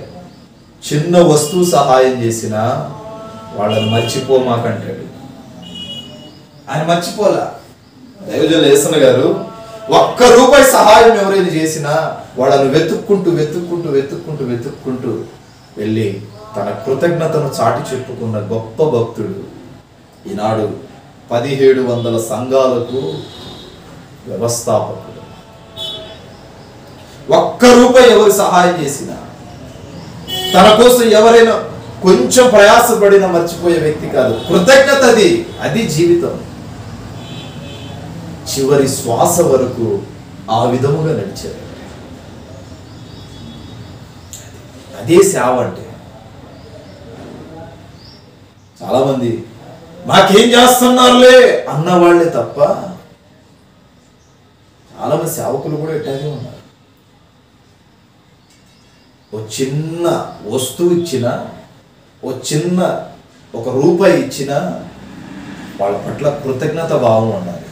[SPEAKER 1] చిన్న వస్తువు సహాయం చేసినా వాళ్ళని మర్చిపోమాకంటాడు. ఆయన మర్చిపోలా. దైవజనులు యేసన్న గారు, ₹1 సహాయం ఎవరైనా చేసినా వాళ్ళని వెతుక్కుంటూ వెళ్ళి తన కృతజ్ఞతను చాటి చెప్పుకున్న గొప్ప భక్తుడు. ఈనాడు 1700 సంఘాలకు వ్యవస్థాపకుడు. ₹1 ఎవరు సహాయం చేసినా, తన కోసం ఎవరైనా కొంచెం ప్రయాసపడినా మర్చిపోయే వ్యక్తి కాదు. కృతజ్ఞత అది జీవితం. చివరి శ్వాస వరకు ఆ విధముగా నడిచారు. అదే సేవ అంటే. చాలా మంది మాకేం చేస్తున్నారులే అన్నవాళ్లే తప్ప చాలా మంది సేవకులు కూడా ఇట్లాగే ఉన్నారు. ఓ చిన్న వస్తువు ఇచ్చినా, ₹1 ఇచ్చినా వాళ్ళ పట్ల కృతజ్ఞత భావం ఉండాలి.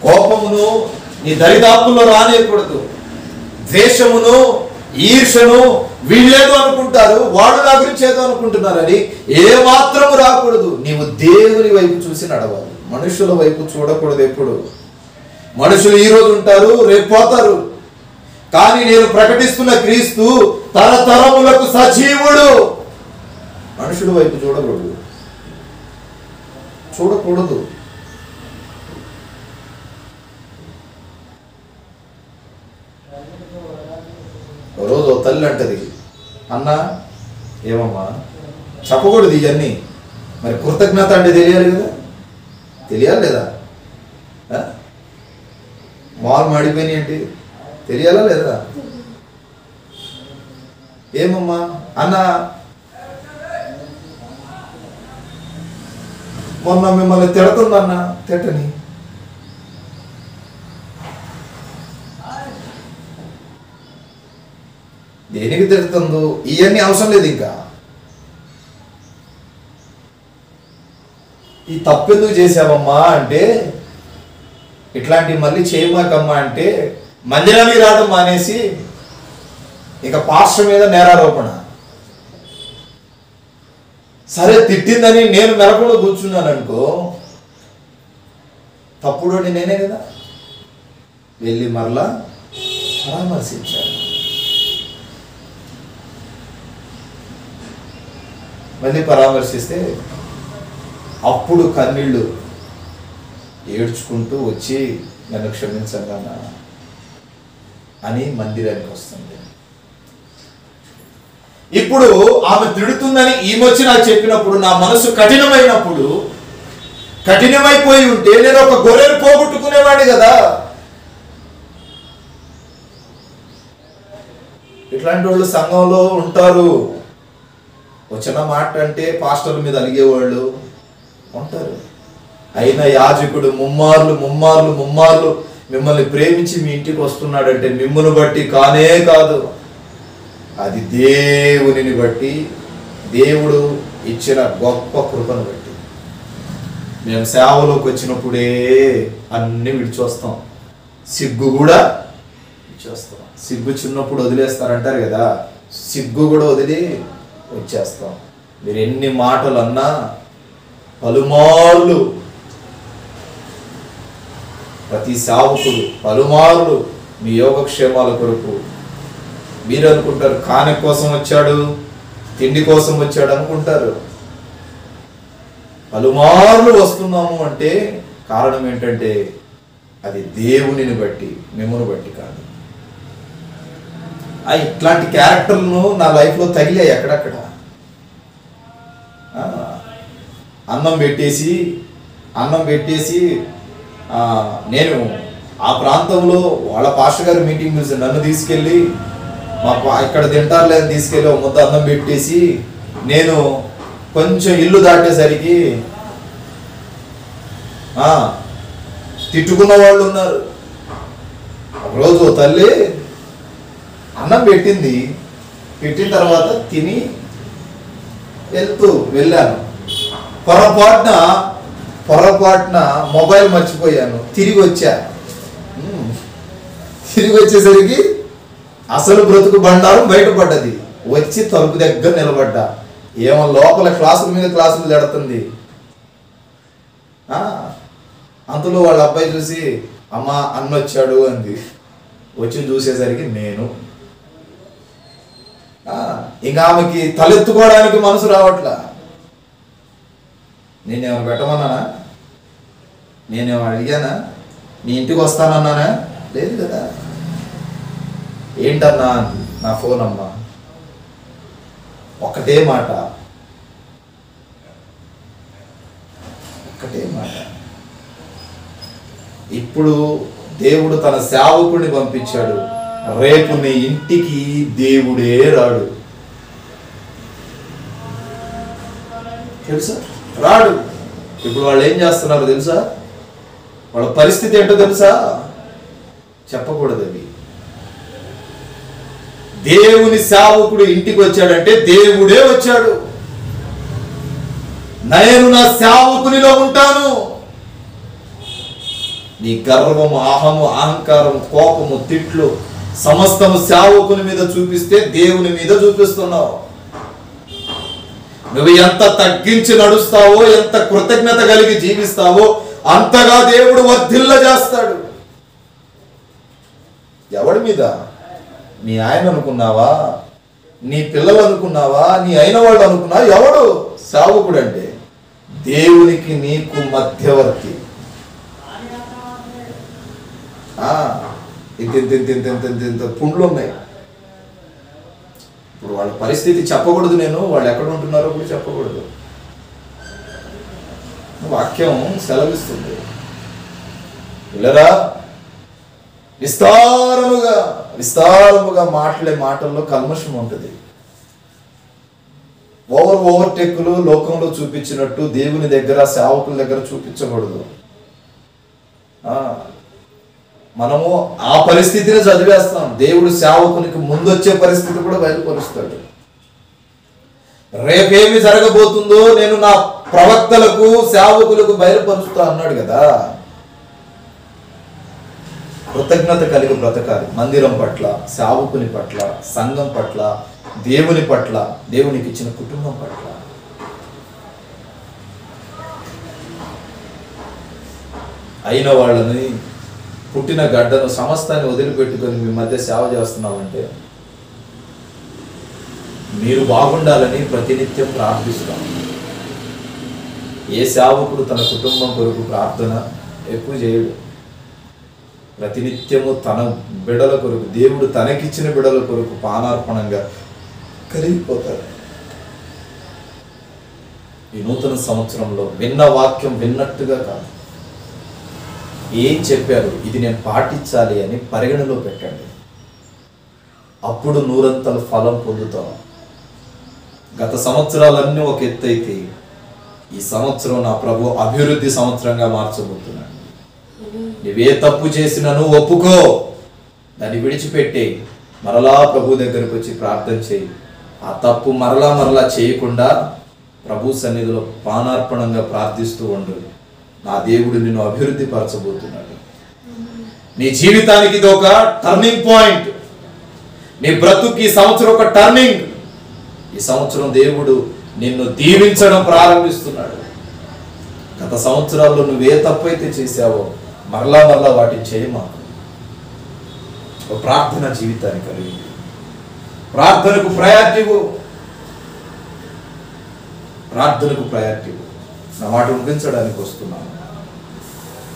[SPEAKER 1] కోపమును నీ దరిదాపుల్లో రానియకూడదు. ద్వేషమును, ఈర్షను వీళ్ళేదో అనుకుంటారు, వాళ్ళు నా గురించి ఏదో అనుకుంటున్నారని ఏ మాత్రము రాకూడదు. నీవు దేవుని వైపు చూసి నడవాలి, మనుషుల వైపు చూడకూడదు. ఎప్పుడు మనుషులు ఈ రోజు ఉంటారు, రేపు పోతారు. కానీ నేను ప్రకటిస్తున్న క్రీస్తు తరతరములకు సజీవుడు. మనుషుల వైపు చూడకూడదు. రోజు తల్లి అంటది, అన్న ఏమమ్మా చెప్పకూడదు ఇవన్నీ, మరి కృతజ్ఞత అంటే తెలియాలి కదా, తెలియాలి లేదా? మాల్ మాడిపోయినాయి అంటే తెలియాలా లేదా? ఏమమ్మా అన్న మొన్న మిమ్మల్ని తిడుతుందన్న, తిట్టని. దేనికి తిడుతుందో ఇవన్నీ అవసరం లేదు. ఇంకా ఈ తప్పెందుకు చేసావమ్మా అంటే, ఇట్లాంటివి మళ్ళీ చేయమాకమ్మా అంటే, మందిరానికి రావడం మానేసి ఇక పాస్టర్ మీద నేరారోపణ. సరే తిట్టిందని నేను మెరకుండా కూర్చున్నాను అనుకో, తప్పుడు నేనే కదా. వెళ్ళి మరలా పరామర్శించాను. మళ్ళీ పరామర్శిస్తే అప్పుడు కన్నీళ్ళు ఏడ్చుకుంటూ వచ్చి నన్ను క్షమించండి అని మందిరానికి వస్తుంది. ఇప్పుడు ఆమె తిడుతుందని ఈమె వచ్చి నాకు చెప్పినప్పుడు నా మనసు కఠినమైనప్పుడు, కఠినమైపోయి ఉంటే నేను ఒక గొర్రెను పోగొట్టుకునేవాడిని కదా. ఇట్లాంటి వాళ్ళు సంఘంలో ఉంటారు. వచ్చిన మాట అంటే పాస్టర్ల మీద అలిగేవాళ్ళు ఉంటారు. అయినా యాజకుడు ముమ్మార్లు మిమ్మల్ని ప్రేమించి మీ ఇంటికి వస్తున్నాడంటే మిమ్మల్ని బట్టి కానే కాదు, అది దేవునిని బట్టి, దేవుడు ఇచ్చిన గొప్ప కృపను బట్టి. మేము సేవలోకి వచ్చినప్పుడే అన్ని విడిచొస్తాం, సిగ్గు కూడా విడిచొస్తాం. సిగ్గు చిన్నప్పుడు వదిలేస్తారంటారు కదా, సిగ్గు కూడా వదిలి వచ్చేస్తాం. మీరు ఎన్ని మాటలు అన్నా పలుమార్లు, ప్రతి సేవకుడు పలుమార్లు మీ యోగక్షేమాల కొరకు మీరు అనుకుంటారు, కాని కోసం వచ్చాడు, తిండి కోసం వచ్చాడు అనుకుంటారు. పలుమార్లు వస్తున్నాము అంటే కారణం ఏంటంటే అది దేవునిని బట్టి, మిమ్మల్ని బట్టి కాదు. ఇట్లాంటి క్యారెక్టర్లను నా లైఫ్లో తగిలాయి ఎక్కడక్కడ. అన్నం పెట్టేసి నేను ఆ ప్రాంతంలో వాళ్ళ పాస్టర్ గారి మీటింగ్ చూసి నన్ను తీసుకెళ్ళి ఇక్కడ తింటారులే అని తీసుకెళ్ళి ఒక ముద్ద అన్నం పెట్టేసి, నేను కొంచెం ఇల్లు దాటేసరికి తిట్టుకున్న వాళ్ళు ఉన్నారు. ఒకరోజు తల్లి అన్నం పెట్టిన తర్వాత తిని వెళ్ళాను. పొరపాటున మొబైల్ మర్చిపోయాను. తిరిగి వచ్చేసరికి అసలు బ్రతుకు బండారం బయటపడ్డది. వచ్చి తలుపు దగ్గర నిలబడ్డా. ఏమో లోపల క్లాసుల మీద క్లాసులు జడుతుంది. అంతలో వాళ్ళ అబ్బాయి చూసి అమ్మ అన్న వచ్చాడు అంది. వచ్చి చూసేసరికి నేను. ఇంకా ఆమెకి తలెత్తుకోవడానికి మనసు రావట్లా. నేనేమో పెట్టమన్నానా? నేనేమో అడిగానా? నీ ఇంటికి వస్తానన్నానా? లేదు కదా. ఏంటన్నా? నా ఫోన్ అమ్మా. ఒకటే మాట. ఇప్పుడు దేవుడు తన సేవకుడిని పంపించాడు. రేపు నీ ఇంటికి దేవుడే రాడు. తెలుసా? రాడు. ఇప్పుడు వాళ్ళు ఏం చేస్తున్నారు తెలుసా? వాళ్ళ పరిస్థితి ఏంటో తెలుసా? చెప్పకూడదు. అది దేవుని సేవకుడు ఇంటికి వచ్చాడంటే దేవుడే వచ్చాడు. నేను నా సేవకునిలో ఉంటాను. నీ గర్వము, అహము, అహంకారం, కోపము, తిట్లు సమస్తము సేవకుని మీద చూపిస్తే దేవుని మీద చూపిస్తున్నావు. నువ్వు ఎంత తగ్గించి నడుస్తావో, ఎంత కృతజ్ఞత కలిగి జీవిస్తావో అంతగా దేవుడు వర్ధిల్ల చేస్తాడు. ఎవడి మీద? నీ ఆయన అనుకున్నావా? నీ పిల్లలు అనుకున్నావా? నీ అయిన వాళ్ళు అనుకున్నా? ఎవడు సేవకుడు అంటే? దేవునికి నీకు మధ్యవర్తి. ఇంత పుండ్లు ఉన్నాయి. ఇప్పుడు వాళ్ళ పరిస్థితి చెప్పకూడదు. నేను వాళ్ళు ఎక్కడ ఉంటున్నారో కూడా చెప్పకూడదు. వాక్యం సెలవిస్తుంది. పిల్లరా, విస్తారముగా మాట్లాడే మాటల్లో కల్మషం ఉంటుంది. ఓవర్టేక్లు లోకంలో చూపించినట్టు దేవుని దగ్గర, సేవకుల దగ్గర చూపించకూడదు. మనము ఆ పరిస్థితిని చదివేస్తాం. దేవుడు సేవకునికి ముందొచ్చే పరిస్థితి కూడా బయలుపరుస్తాడు. రేపేమి జరగబోతుందో నేను నా ప్రవక్తలకు సేవకులకు బయలుపరుస్తా అన్నాడు కదా. కృతజ్ఞత కలిగి బ్రతకాలి. మందిరం పట్ల, సేవకుని పట్ల, సంఘం పట్ల, దేవుని పట్ల, దేవునికి ఇచ్చిన కుటుంబం పట్ల. అయిన వాళ్ళని, పుట్టిన గడ్డను, సమస్తాన్ని వదిలిపెట్టుకొని మీ మధ్య సేవ చేస్తున్నామంటే మీరు బాగుండాలని ప్రతినిత్యం ప్రార్థిస్తాం. ఏ సేవకుడు తన కుటుంబం కొరకు ప్రార్థన ఎక్కువ చేయడు. ప్రతినిత్యము తన బిడల కొరకు, దేవుడు తనకిచ్చిన బిడల కొరకు పానార్పణంగా కలిగిపోతాడు. ఈ నూతన సంవత్సరంలో విన్న వాక్యం విన్నట్టుగా కాదు, ఏం చెప్పారు ఇది నేను పాటించాలి అని పరిగణలో పెట్టండి. అప్పుడు నూరంతల ఫలం పొందుతాం. గత సంవత్సరాలన్నీ ఒక ఎత్తు అయితే ఈ సంవత్సరం నా ప్రభు అభివృద్ధి సంవత్సరంగా మార్చబోతున్నాడు. నువ్వే తప్పు చేసినా నువ్వు ఒప్పుకో, దాన్ని విడిచిపెట్టే మరలా ప్రభు దగ్గరకు వచ్చి ప్రార్థన చేయి. ఆ తప్పు మరలా చేయకుండా ప్రభు సన్నిధిలో పానార్పణంగా ప్రార్థిస్తూ ఉండు. నా దేవుడు నిన్ను అభివృద్ధి పరచబోతున్నాడు. నీ జీవితానికి ఇది ఒక టర్నింగ్ పాయింట్. నీ బ్రతుకు ఈ సంవత్సరం ఒక టర్నింగ్. ఈ సంవత్సరం దేవుడు నిన్ను దీవించడం ప్రారంభిస్తున్నాడు. గత సంవత్సరాల్లో నువ్వే తప్పైతే చేశావో మరలా వాటిని చేయమాకు. ఒక ప్రార్థన జీవితాన్ని కలిగి ప్రార్థనకు ప్రయారిటీ నా మాట ముగించడానికి వస్తున్నాను.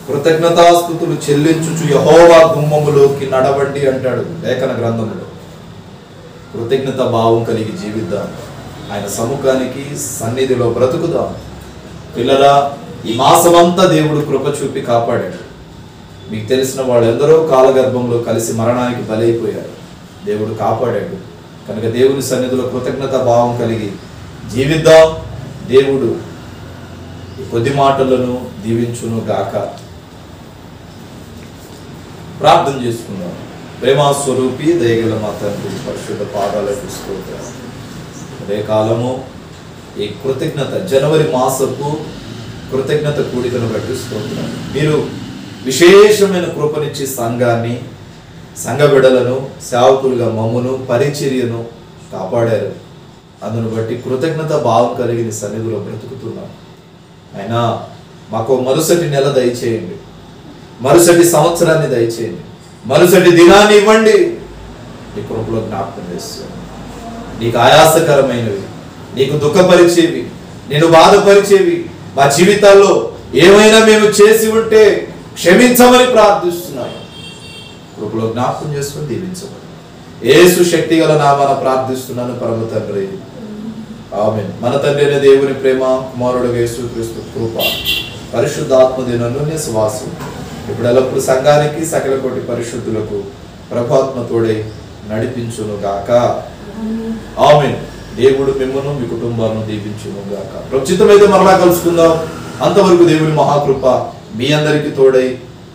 [SPEAKER 1] కృతజ్ఞతాస్తుతులు చెల్లించుచు యెహోవా గుమ్మములోకి నడవండి అంటాడు లేఖన గ్రంథంలో. కృతజ్ఞత భావం కలిగి జీవిద్దాం. ఆయన సముఖానికి సన్నిధిలో బ్రతుకుదాం. పిల్లరా, ఈ మాసమంతా దేవుడు కృప చూపి కాపాడాడు. మీకు తెలిసిన వాళ్ళు ఎందరో కాలగర్భంలో కలిసి మరణానికి బలైపోయారు. దేవుడు కాపాడాడు. కనుక దేవుని సన్నిధిలో కృతజ్ఞత భావం కలిగి జీవిద్దాం. దేవుడు ఈ కొద్ది మాటలను దీవించును గాక. ప్రార్థన చేసుకుందాం. ప్రేమాస్వరూపి దయగల మా తండ్రి, పరిశుద్ధ పాదాలకు స్తోత్రాలు. అదే కాలము ఈ కృతజ్ఞత జనవరి మాసపు కృతజ్ఞత కూడికను బట్టి స్తోత్రాలు. మీరు విశేషమైన కృపనిచ్చి సంఘాన్ని, సంఘ బిడలను, సేవకులుగా మమ్మును, పరిచర్యను కాపాడారు. అందును బట్టి కృతజ్ఞత భావం కలిగిన సన్నిధిలో బ్రతుకుతున్నాం. అయినా మాకు మరుసటి నెల దయచేయండి, మరుసటి సంవత్సరాన్ని దయచేయండి, మరుసటి దినాన్ని ఇవ్వండి. నీ కృపలో జ్ఞాపకం చేస్తాను. నీకు ఆయాసకరమైనవి, నీకు దుఃఖపరిచేవి, నేను బాధపరిచేవి మా జీవితాల్లో ఏమైనా మేము చేసి ఉంటే క్షమించమని ప్రార్థిస్తున్నాను. కృపలో జ్ఞాపకం చేసుకుని దీవించమని యేసు శక్తి గల నామాన ప్రార్థిస్తున్నాను పరమ తండ్రి. ఆమేన్. మన తండ్రి అయిన దేవుని ప్రేమ, కుమారుడు యేసుక్రీస్తు కృప, పరిశుద్ధాత్మ అన్యోన్య సహవాసం ఇప్పుడు ఎల్లప్పుడు సంఘానికి, సకల కోటి పరిశుద్ధులకు ప్రభాత్మ తోడై నడిపించును గాక. ఆమేన్. దేవుడు మిమ్మల్ని, మీ కుటుంబాలను దీవించును గాక. ప్రచితమైతే మరలా కలుసుకుందాం. అంతవరకు దేవుని మహాకృప మీ అందరికీ తోడై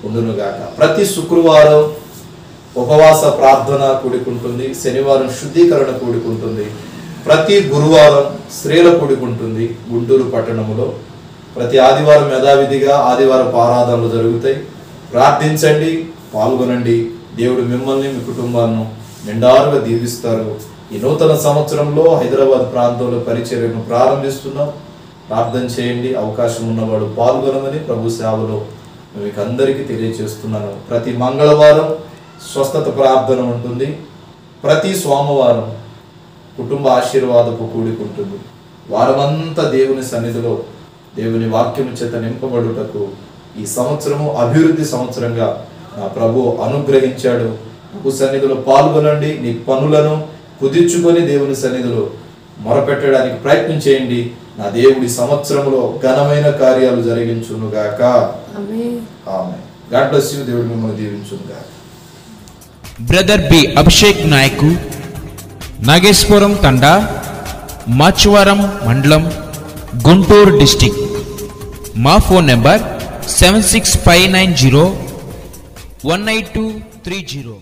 [SPEAKER 1] ఉండును గాక. ప్రతి శుక్రవారం ఉపవాస ప్రార్థన కూడుకుంటుంది. శనివారం శుద్ధీకరణ కూడుకుంటుంది. ప్రతి గురువారం స్త్రీల కూడుకుంటుంది గుంటూరు పట్టణంలో. ప్రతి ఆదివారం యథావిధిగా ఆదివారం ఆరాధనలు జరుగుతాయి. ప్రార్థించండి, పాల్గొనండి. దేవుడు మిమ్మల్ని, మీ కుటుంబాలను నిండారుగా దీవిస్తారు. ఈ నూతన సంవత్సరంలో హైదరాబాద్ ప్రాంతంలో పరిచర్యను ప్రారంభిస్తున్నాం. ప్రార్థన చేయండి. అవకాశం ఉన్నవాడు పాల్గొనమని ప్రభు సేవలో మీకు అందరికీ తెలియజేస్తున్నాను. ప్రతి మంగళవారం స్వస్థత ప్రార్థన ఉంటుంది. ప్రతి సోమవారం కుటుంబ ఆశీర్వాదపు కూడుకుంటుంది. వారమంతా దేవుని సన్నిధిలో దేవుని వాక్యము చేత నింపబడుటకు ఈ సంవత్సరము అభివృద్ధి సంవత్సరంగా నా ప్రభు అనుగ్రహించాడు. ప్రభు సన్నిధిలో పాల్గొనండి. నీ పనులను కుదిర్చుకొని దేవుని సన్నిధిలో మొరపెట్టడానికి ప్రయత్నం చేయండి. నా దేవుడి సంవత్సరంలో ఘనమైన కార్యాలు జరిగించును గాక. ఆమేన్. God bless you. దేవుడు మిమ్మల్ని దీవించును గాక.
[SPEAKER 2] బ్రదర్ బి అభిషేక్ నాయకు, నాగేశ్వరం తండా, మాచవరం మండలం, గుంటూరు డిస్టిక్. మా ఫోన్ నెంబర్ 7659018230.